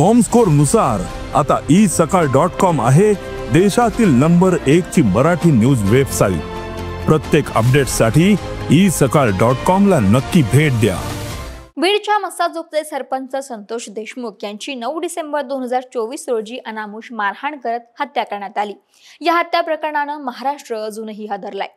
Comscore नुसार आता isakal.com आहे देशातील नंबर 1 ची मराठी न्यूज वेबसाईट। प्रत्येक अपडेटसाठी isakal.com ला नक्की भेट द्या। बीडच्या मस्साजोगचे सरपंच संतोष देशमुख यांची 9 डिसेंबर 2024 रोजी अनामुष मारहाण करत हत्या करण्यात आली। या हत्या प्रकरणाने महाराष्ट्र अजूनही हादरलाय।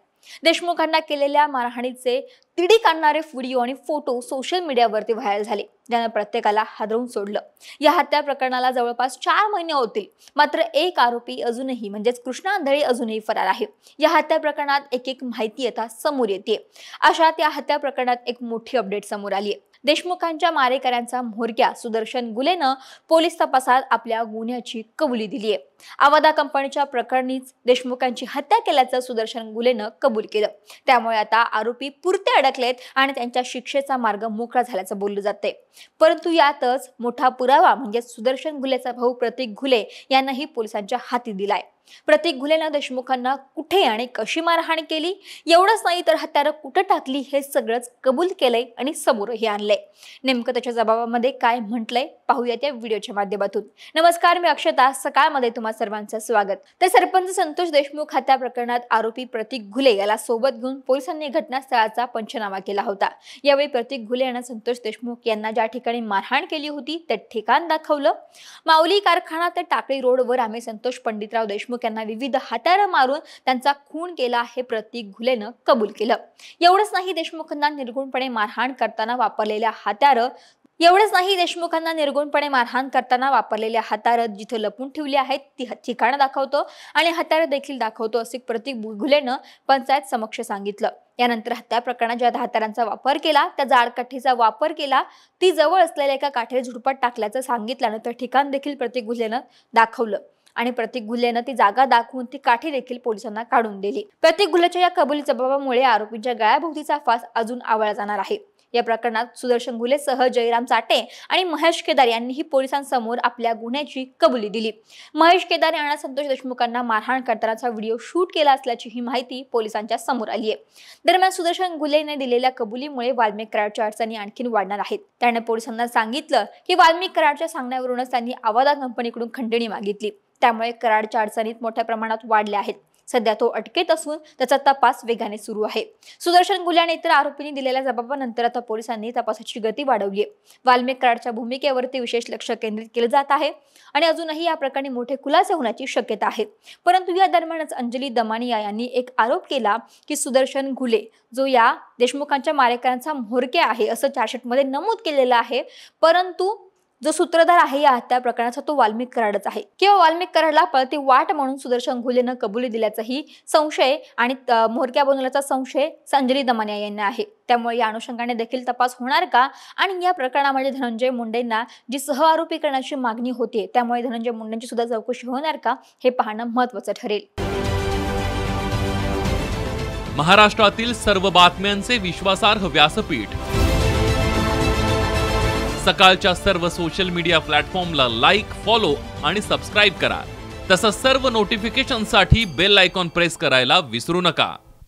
देशमुखांना केलेल्या मारहाणीचे तिडीक आणणारे व्हिडिओ आणि फोटो सोशल मीडियावरती व्हायरल झाले, ज्याने प्रत्येकाला हादरवून सोडलं। या हत्या प्रकरणाला जवळपास 4 महिने होतील, मात्र एक आरोपी अजूनही म्हणजेच कृष्णा आंधळे अजूनही फरार आहे। या हत्या प्रकरणात एक माहिती आता समोर येते। अशात या हत्या प्रकरणात एक मोठी अपडेट समोर आली आहे। देशमुखांच्या मारेकऱ्यांचा म्होरक्या सुदर्शन गुलेनं पोलीस तपासात आपल्या गुन्ह्याची कबुली दिली आहे। आवादा कंपनीच्या प्रकरणीच देशमुखांची हत्या केल्याचं सुदर्शन गुलेनं कबूल केलं। त्यामुळे आता आरोपी पुरते अडकलेत आणि त्यांच्या शिक्षेचा मार्ग मोकळा झाल्याचं बोललं जातंय। परंतु यातच मोठा पुरावा म्हणजे सुदर्शन गुलेचा भाऊ प्रतीक घुले यांनाही पोलिसांच्या हाती दिलाय। प्रतीक घुलेनं देशमुखांना कुठे आणि कशी मारहाण केली, एवढंच नाही तर हत्यारं कुठे टाकली हे सगळंच कबूल केलंय आणि समोरही आणलंय। नेमकं त्याच्या जबाबामध्ये काय म्हटलंय पाहूया त्या व्हिडिओच्या माध्यमातून। नमस्कार, मी अक्षता, सकाळमध्ये तुम्हा सर्वांचं स्वागत। तर सरपंच संतोष देशमुख हत्या प्रकरणात आरोपी प्रतीक घुले याला सोबत घेऊन पोलिसांनी घटनास्थळाचा पंचनामा केला होता। यावेळी प्रतीक घुले यांना संतोष देशमुख यांना ज्या ठिकाणी मारहाण केली होती ते ठिकाण दाखवलं। माऊली कारखाना ते टाकळी रोडवर आम्ही संतोष पंडितराव देशमुख यांना विविध हत्यारं मारून त्यांचा खून केला हे प्रतीक घुलेनं कबूल केलं। एवढंच नाही, देशमुखांना निर्गुणपणे मारहाण करताना वापरलेल्या हत्यारं जिथे लपून ठेवली आहेत ती ठिकाणं दाखवतो आणि हत्यारं देखील दाखवतो असे प्रतीक घुलेनं पंचायत समक्ष सांगितलं। यानंतर हत्या प्रकरणात ज्या हत्यारांचा वापर केला त्या जाड काठीचा वापर केला, ती जवळ असलेल्या एका काठीवर झुडपात टाकल्याचं सांगितल्यानंतर ठिकाण देखील प्रतीक घुलेनं दाखवलं आणि प्रतीक घुलेनं ती जागा दाखवून ती काठी देखील पोलिसांना काढून दिली। प्रतीक घुलेच्या या कबुली जबाबामुळे आरोपींच्या गळ्याभोवतीचा फास अजून आवळला जाणार आहे। या प्रकरणात सुदर्शन गुलेसह जयराम चाटे आणि महेश केदार यांनीही पोलिसांसमोर आपल्या गुन्ह्याची कबुली दिली। महेश केदार यांना संतोष देशमुखांना मारहाण करतानाचा व्हिडिओ शूट केला असल्याची ही माहिती पोलिसांच्या समोर आली आहे। दरम्यान सुदर्शन गुलेने दिलेल्या कबुलीमुळे वाल्मिक कराडच्या अडचणी आणखी वाढणार आहेत। त्याने पोलिसांना सांगितलं की वाल्मिक कराडच्या सांगण्यावरूनच त्यांनी आवादा कंपनीकडून खंडणी मागितली, त्यामुळे कराडच्या अडचणीत मोठ्या प्रमाणात वाढल्या आहेत। सध्या तो अटकेत असून त्याचा तपास वेगाने सुरू आहे। सुदर्शन गुले आणि इतर आरोपींनी दिलेल्या जबाबानंतर आता पोलिसांनी तपासाची गती वाढवली आहे। वाल्मिक कराडच्या भूमिकेवरती विशेष लक्ष केंद्रित केले जात आहे आणि अजूनही या प्रकरणी मोठे खुलासे होण्याची शक्यता आहे। परंतु या दरम्यानच अंजली दमानिया यांनी एक आरोप केला की सुदर्शन गुले जो या देशमुखांच्या मारेकऱ्यांचा म्होरक्या आहे असं चार्जशीटमध्ये नमूद केलेलं आहे, परंतु जो सूत्रधार आहे या हत्या प्रकरणाचा तो वाल्मिक कराडच आहे किंवा वाल्मिक कराडला पळती वाट म्हणून सुदर्शन गुलेनं कबुली दिल्याचाही संशय आणि म्होरक्या बनवल्याचा संशय अंजली दमानिया यांना आहे। त्यामुळे या अनुषंगाने देखील तपास होणार का आणि या प्रकरणामध्ये धनंजय मुंडेंना जी सहआरोपी करण्याची मागणी होती त्यामुळे धनंजय मुंडेंची सुद्धा चौकशी होणार का हे पाहणं महत्त्वाचं ठरेल। महाराष्ट्रातील सर्व बातम्यांचे विश्वासार्ह व्यासपीठ सकाळच्या सर्व सोशल मीडिया प्लॅटफॉर्मला लाईक, फॉलो आणि सबस्क्राईब करा। तसंच सर्व नोटिफिकेशनसाठी बेल आयकॉन प्रेस करायला विसरू नका।